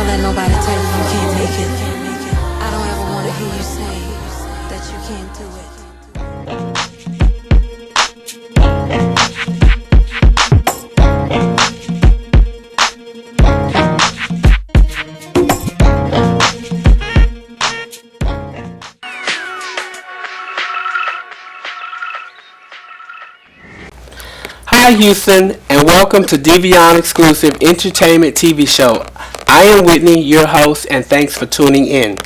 let nobody tell you you can't make it. I don't ever want to hear you say that you can't do it. Hi Houston, and welcome to divaonne Exclusive Entertainment TV Show. I am Whitney, your host, and thanks for tuning in.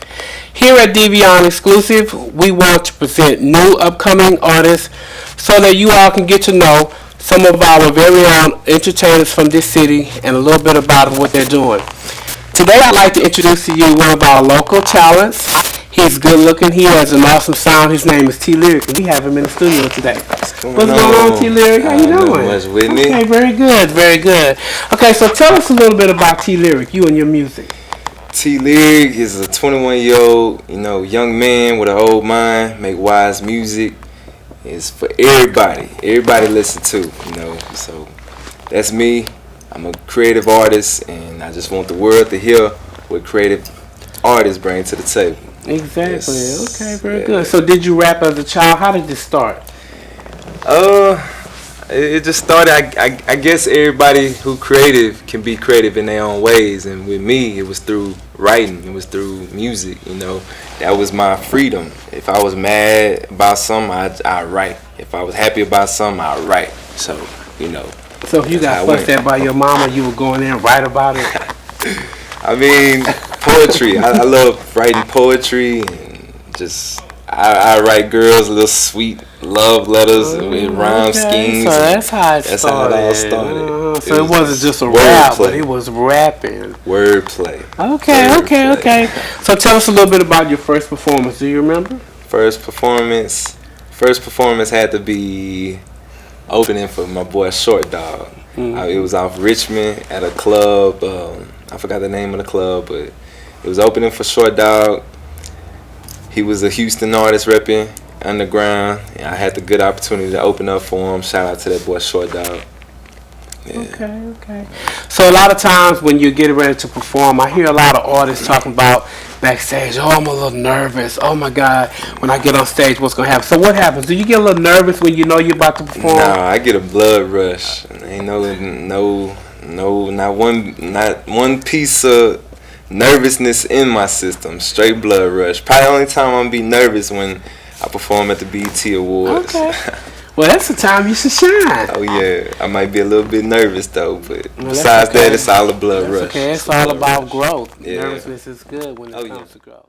Here at divaonne Exclusive, we want to present new upcoming artists so that you all can get to know some of our very own entertainers from this city and a little bit about what they're doing. Today I'd like to introduce to you one of our local talents. He's good looking. He has an awesome sound. His name is T Lyric, and we have him in the studio today. What's going on, T Lyric? How you doing? Much, Whitney. Okay, very good, very good. Okay, so tell us a little bit about T Lyric, you and your music. T Lyric is a 21-year-old, young man with an old mind, make wise music. It's for everybody. Everybody listen to, So that's me. I'm a creative artist, and I just want the world to hear what creative artists bring to the table. Exactly. Yes. Okay, very good. So did you rap as a child? How did this start? It just started. I guess everybody who creative can be creative in their own ways, and with me, it was through writing. It was through music. That was my freedom. If I was mad about something, I write. If I was happy about something, I write. So So if you got fussed at by your mama, you would go in there and write about it? I mean, poetry. I love writing poetry, and just I write girls little sweet love letters with rhyme schemes. So that's how it started. That's how it all started. So it wasn't just a rap, but it was rapping. Wordplay. Okay. So tell us a little bit about your first performance. Do you remember? First performance had to be opening for my boy Short Dog. It was off Richmond at a club. I forgot the name of the club, but it was opening for Short Dog. He was a Houston artist repping underground. And I had the good opportunity to open up for him. Shout out to that boy Short Dog. Yeah. Okay. So a lot of times when you're getting ready to perform, I hear a lot of artists talking about backstage, oh, I'm a little nervous. Oh my God, when I get on stage, what's gonna happen? So what happens? Do you get a little nervous when you know you're about to perform? Nah, I get a blood rush. Ain't not one piece of nervousness in my system. Straight blood rush. Probably the only time I'm gonna be nervous when I perform at the BET Awards. Okay. Well, that's the time you should shine. Oh yeah, I might be a little bit nervous though, but besides that, it's all a blood rush. Okay, it's all about growth. Yeah. Nervousness is good when it comes to growth.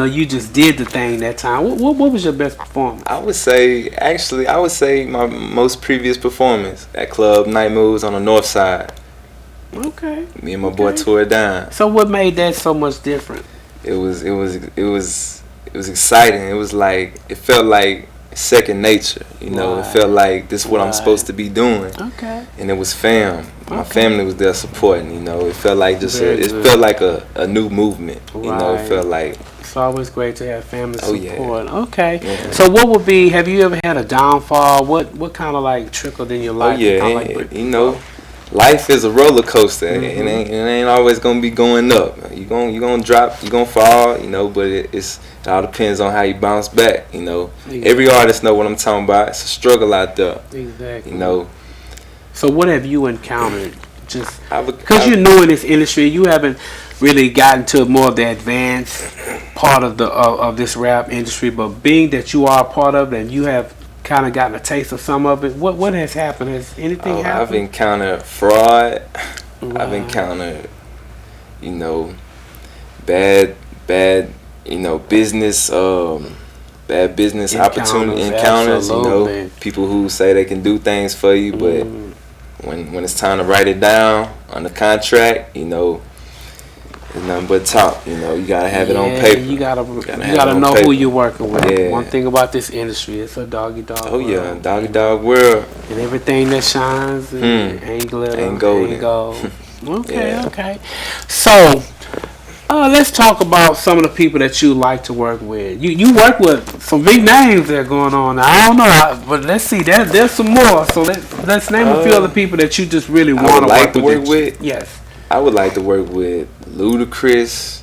you just did the thing that time. What was your best performance? I would say my most previous performance at Club Night Moves on the North Side. Okay. Me and my boy tore it down. So what made that so much different? It was exciting. It felt like second nature. It felt like this is what I'm supposed to be doing. Okay. And it was fam. My family was there supporting. It felt like felt like a new movement. It felt like. It's always great to have family support. Yeah. Okay. Yeah. So what would be? Have you ever had a downfall? What kind of like trickled in your life? Oh yeah. Life is a roller coaster. It ain't always gonna be going up. You gonna drop. You gonna fall. But it all depends on how you bounce back. Exactly. Every artist know what I'm talking about. It's a struggle out there. Exactly. So what have you encountered? Just because you're I- new in this industry, you haven't really gotten to more of the advanced part of the of this rap industry. But being that you are a part of it and you have kind of gotten a taste of some of it, what has happened? Has anything happened? I've encountered fraud. Right. I've encountered, bad, business, bad business opportunity encounters. Absolutely. People who say they can do things for you, but when it's time to write it down on the contract, it's nothing but talk. You gotta have it on paper. You gotta know who you're working with. Yeah. One thing about this industry, it's a doggy dog. Oh world. yeah, doggy dog world. And everything that shines ain't glitter, Ain't golden. ain't gold. Okay, Yeah. okay. So, let's talk about some of the people that you like to work with. You work with some big names that are going on. I don't know, but let's see. There's some more. So let's name a few of the people that you just really want to like to work work with. with? Yes. I would like to work with Ludacris.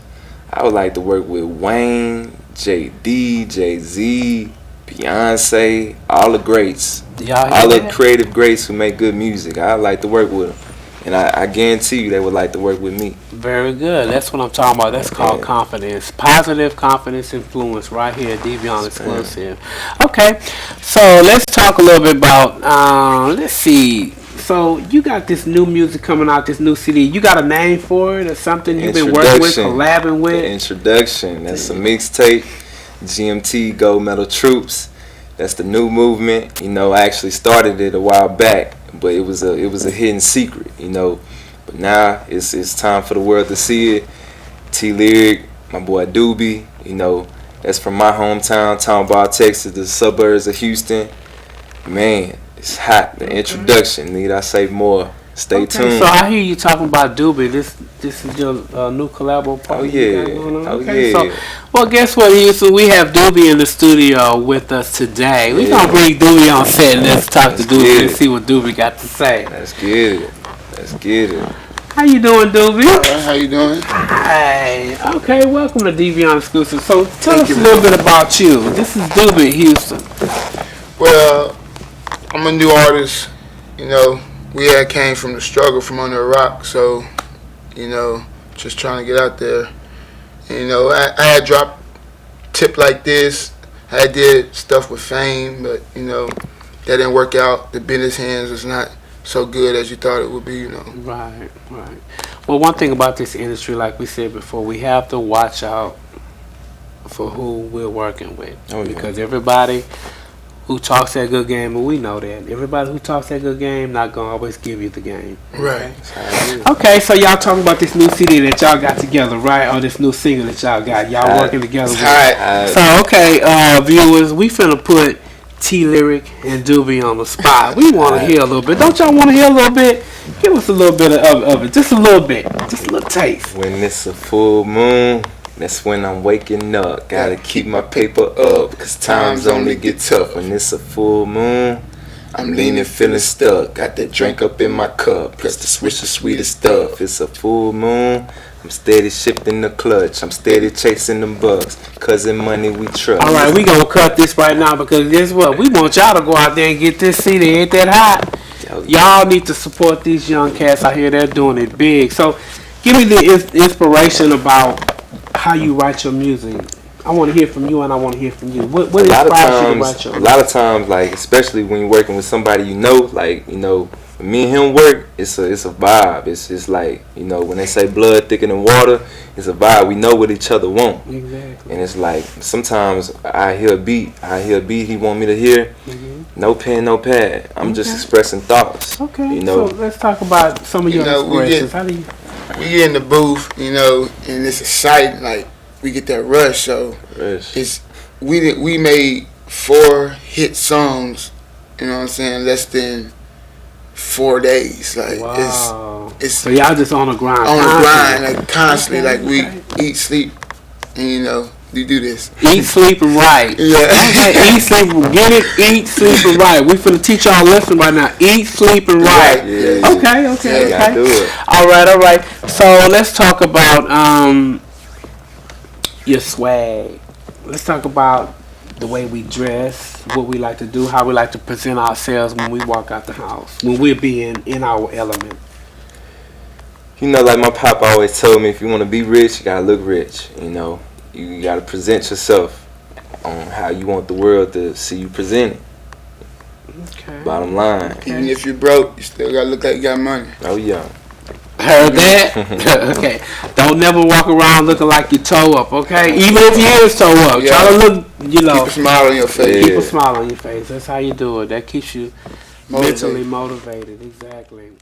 I would like to work with Wayne, JD, Jay-Z, Beyonce, all the greats. All the creative greats who make good music. I like to work with them. And I guarantee you they would like to work with me. Very good. That's what I'm talking about. That's called confidence. Positive confidence influence right here at divaonne exclusive. Okay. So let's talk a little bit about, let's see. So you got this new music coming out, this new CD. You got a name for it or something you've been working with, collabing with? The introduction. That's a mixtape. GMT Gold Medal Troops. That's the new movement. I actually started it a while back, but it was a hidden secret. But now it's time for the world to see it. T-Lyric, my boy Doobie. That's from my hometown, Townbar, Texas, the suburbs of Houston. Man. It's hot. The introduction. Need I say more? Stay tuned. So I hear you talking about Doobie. This is your new collabo partner. Oh yeah. So, well, guess what? So we have Doobie in the studio with us today. We're gonna bring Doobie on set and let's talk to Doobie and see what Doobie got to say. Let's get it. How you doing, Doobie? All right, how you doing? Hey, okay. Welcome to divaonne exclusive. So tell us a little bit about you. This is Doobie Houston. Well, I'm a new artist. We had came from the struggle from under a rock, so just trying to get out there. I had dropped tip like this. I did stuff with Fame, but that didn't work out. The business hands is not so good as you thought it would be. Right. Well, one thing about this industry, like we said before, we have to watch out for who we're working with, because everybody who talks that good game, and we know that everybody who talks that good game not gonna always give you the game. Right. Okay, so y'all talking about this new CD that y'all got together, right? Or this new single that y'all got, y'all working together with. So okay, viewers, we finna put T-Lyric and Doobie on the spot. We want to hear a little bit. Don't y'all want to hear a little bit? Give us a little bit of it, just a little bit, just a little taste. When it's a full moon, that's when I'm waking up. Gotta keep my paper up, cause times only get tough. When it's a full moon, I'm leaning, feeling stuck. Got that drink up in my cup. Press the switch, the sweetest stuff. It's a full moon. I'm steady shifting the clutch. I'm steady chasing them bucks. Cousin money we trust. All right, we gonna cut this right now because guess what? We want y'all to go out there and get this CD. Ain't that hot? Y'all need to support these young cats out here. They're doing it big. So, give me the inspiration about how you write your music. I want to hear from you, and I want to hear from you. What inspires you to write your music? A lot of times, like especially when you're working with somebody when when me and him work, it's a vibe. It's like, you know, when they say blood thicker than water, it's a vibe. We know what each other want. Exactly. And it's like sometimes I hear a beat he want me to hear. No pen, no pad. I'm just expressing thoughts. Okay. You know. So let's talk about some of your inspirations. How do you? We get in the booth, you know, and it's exciting. Like we get that rush. So it's we made 4 hit songs. You know what I'm saying? Less than 4 days. Like it's so y'all just on the grind. On the grind, like constantly. Like we eat, sleep, and you know. We do this. Eat, sleep, and write. Yeah. Okay, eat, sleep, get it, eat, sleep, and write. We finna teach y'all a lesson right now. Eat, sleep, and write. Yeah. Okay. Gotta do it. All right. So let's talk about your swag. Let's talk about the way we dress, what we like to do, how we like to present ourselves when we walk out the house, when we're being in our element. You know, like my pop always told me, if you want to be rich, you gotta look rich. You know. You gotta present yourself on how you want the world to see you presented. Okay. Bottom line. Even if you're broke, you still gotta look like you got money. Oh yeah. Heard that? Okay. Don't never walk around looking like you toe up, okay? Even if you is toe up. Yeah. Try to look, you know. Keep a smile on your face. Keep a smile on your face. That's how you do it. That keeps you mentally motivated. Exactly.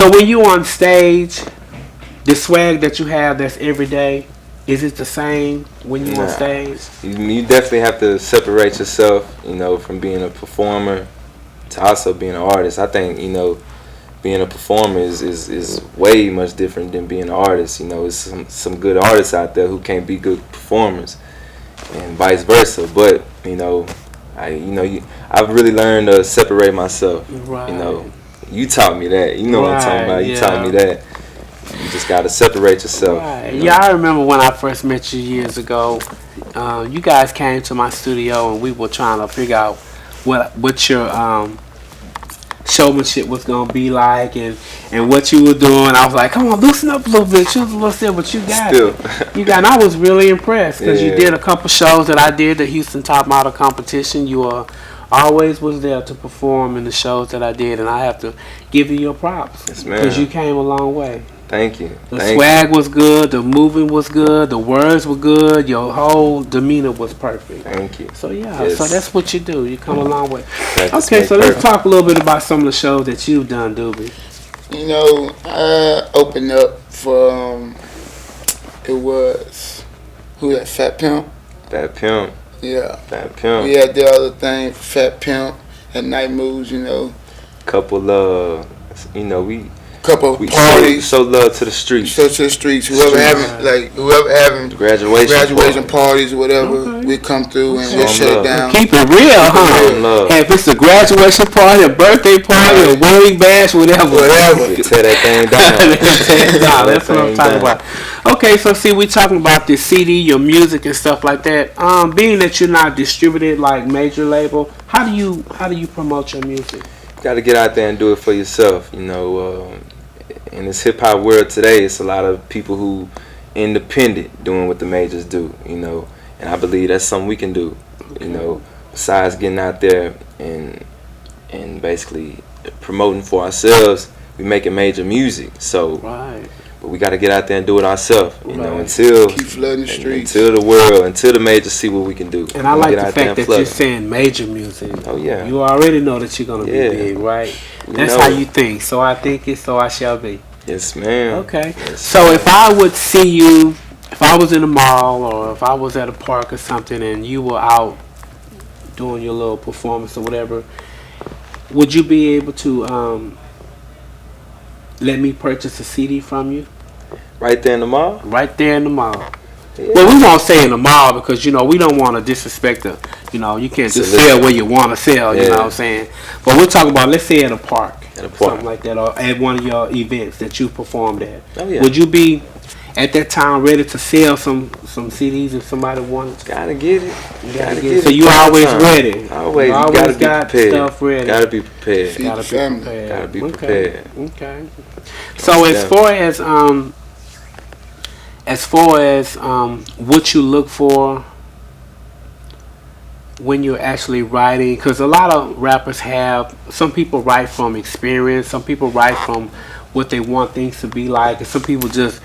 So when you on stage, the swag that you have that's every day, is it the same when you on stage? You definitely have to separate yourself, from being a performer to also being an artist. I think, being a performer is way much different than being an artist. It's some good artists out there who can't be good performers, and vice versa. But I've really learned to separate myself. Right. You taught me that. You know what I'm talking about. You taught me that. You just gotta separate yourself. Right. Yeah, I remember when I first met you years ago. You guys came to my studio and we were trying to figure out what your showmanship was gonna be like and what you were doing. I was like, come on, loosen up a little bit, choose a little step, but you got it. You got. And I was really impressed because you did a couple shows that I did, the Houston Top Model competition. You always was there to perform in the shows that I did, and I have to give you your props because you came a long way. Thank you. The swag was good, the moving was good, the words were good, your whole demeanor was perfect. Thank you. So so that's what you do. You come a long way. Okay, so let's talk a little bit about some of the shows that you've done, Doobie. I opened up for it was Fat Pimp. Fat Pimp. Yeah. Fat Pimp. We had the other thing, Fat Pimp, at Night Moves. Couple we parties. Show love to the streets. Show to the streets. Whoever having graduation parties or whatever, we come through and just shut it down. Keep it real, huh? Hey, if it's a graduation party, a birthday party, a wedding bash, whatever. Tear that thing down. That's what I'm talking about. Okay, so see, we're talking about this CD, your music and stuff like that. Being that you're not distributed like major label, how do you promote your music? You got to get out there and do it for yourself. In this hip hop world today, it's a lot of people who independent doing what the majors do. And I believe that's something we can do. Besides getting out there and basically promoting for ourselves, we making major music. So, but we got to get out there and do it ourselves. Until keep flooding the streets, until the majors see what we can do. And I like the fact that you're saying major music. Oh yeah, you already know that you're gonna be big, right? That's how you think. So I think it, so I shall be. Yes, ma'am. Okay. Yes, so if I would see you, if I was in a mall or if I was at a park or something, and you were out doing your little performance or whatever, would you be able to let me purchase a CD from you? Right there in the mall? Right there in the mall. Yeah. Well, we won't say in the mall because, we don't want to disrespect the, you can't just sell where you want to sell, you know what I'm saying? But we're talking about, let's say at a park. Something like that, or at one of your events that you performed at. Oh, yeah. Would you be at that time ready to sell some CDs if somebody wanted to? Gotta get it. Gotta get it. So you always ready. Always. You always got stuff ready. Gotta be prepared. Gotta be prepared. Okay. So yes, as far as what you look for when you're actually writing, because a lot of rappers some people write from experience, some people write from what they want things to be like, and some people just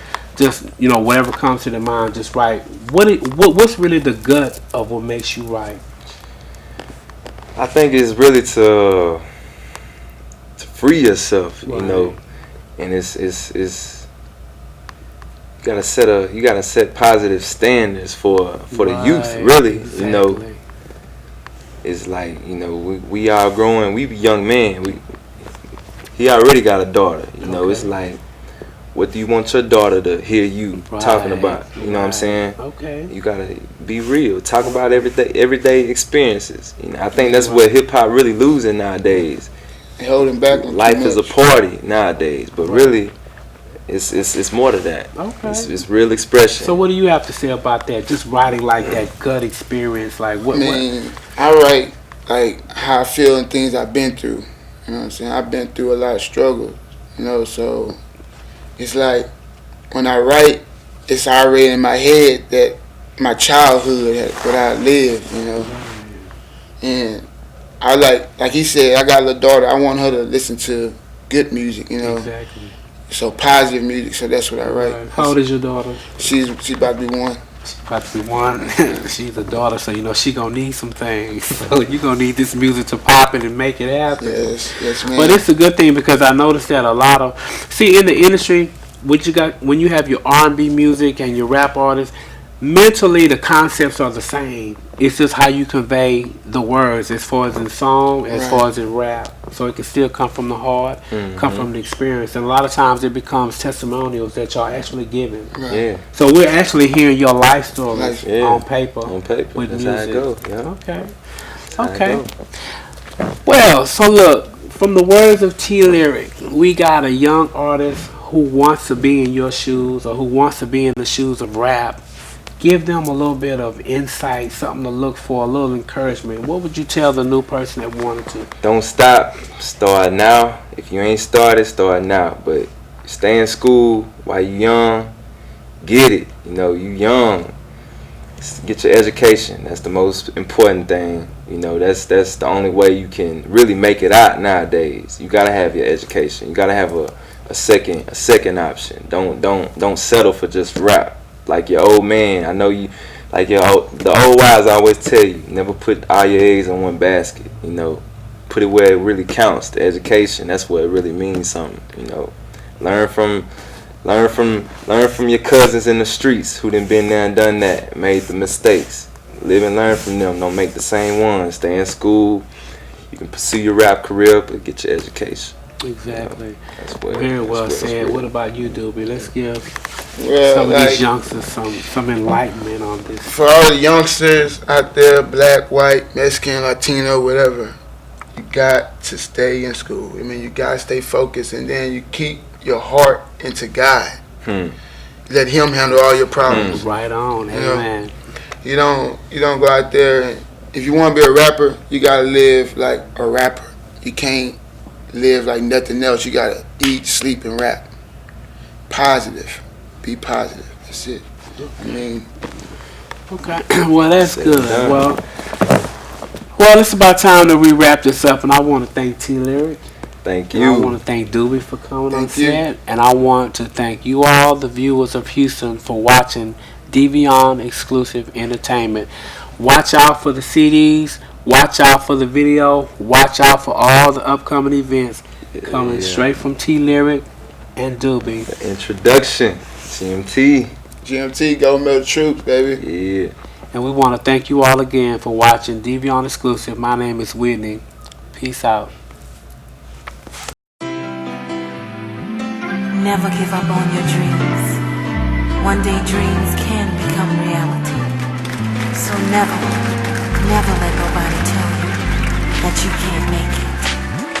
whatever comes to their mind, just write. What's really the gut of what makes you write? I think it's really to free yourself, and it's you gotta set positive standards for the youth, really, exactly. It's like, we are growing. We young men. He already got a daughter. It's like, what do you want your daughter to hear you talking about? You know what I'm saying? Okay. You gotta be real. Talk about everyday experiences. I think that's what hip hop really losing nowadays. Holding back. Life is a party nowadays, but really, it's more to that. Okay. It's real expression. So what do you have to say about that? Just writing like that gut experience, like what? I write like how I feel and things I've been through. You know what I'm saying? I've been through a lot of struggle. So it's like when I write, it's already in my head that my childhood, what I lived. And I like he said, I got a little daughter. I want her to listen to good music. Exactly. So positive music. So that's what I write. How old is your daughter? She's about to be 1. About to be one. She's a daughter, so you know she gonna need some things. So you gonna need this music to pop it and make it happen. Yes, man. But it's a good thing because I noticed that a lot of in the industry, what you got when you have your R&B music and your rap artists, mentally the concepts are the same. It's just how you convey the words as far as in song, as far as in rap. So it can still come from the heart, come from the experience. And a lot of times it becomes testimonials that y'all actually giving. Right. Yeah. So we're actually hearing your life stories Yeah. on paper. On paper. With That's music. how it go. Yeah. Okay. That's how it Okay. go. Well, so look, from the words of T Lyric, we got a young artist who wants to be in your shoes or who wants to be in the shoes of rap. Give them a little bit of insight, something to look for, a little encouragement. What would you tell the new person that wanted to? Don't stop. Start now. If you ain't started, start now. But stay in school while you young. Get it. You know, you young. Get your education. That's the most important thing. You know, that's the only way you can really make it out nowadays. You gotta have your education. You gotta have a second option. Don't settle for just rap. Like your old man, I know you, like the old wives always tell you, never put all your eggs in one basket. You know, put it where it really counts. The education, that's what it really means something. You know, learn from your cousins in the streets who done been there and done that, made the mistakes. Live and learn from them. Don't make the same ones. Stay in school. You can pursue your rap career, but get your education. Exactly. You know, that's what, Very well that's said. really- What about you, Doobie? Let's give Well, some of like, these youngsters some enlightenment on this. for all the youngsters out there, black, white, Mexican, Latino, whatever, you got to stay in school. I mean, you got to stay focused, and then you keep your heart into God. Let Him handle all your problems. Right on, You know, amen. You don't go out there and if you want to be a rapper, you gotta live like a rapper. You can't live like nothing else. You gotta eat, sleep, and rap. Positive. Be positive. That's it. I mean, Okay, well that's Said good. done. Well, it's about time that we wrap this up, and I want to thank T Lyric. Thank And I want you. to thank Doobie for coming on Thank you. set, and I want to thank you all, the viewers of Houston, for watching divaonne Exclusive Entertainment. Watch out for the CDs. Watch out for the video. Watch out for all the upcoming events coming Yeah. straight from T Lyric and Doobie. Introduction. CMT. GMT, go middle troops, baby. Yeah. And we want to thank you all again for watching divaonne Exclusive. My name is Whitney. Peace out. Never give up on your dreams. One day dreams can become reality. So never let nobody tell you that you can't make it.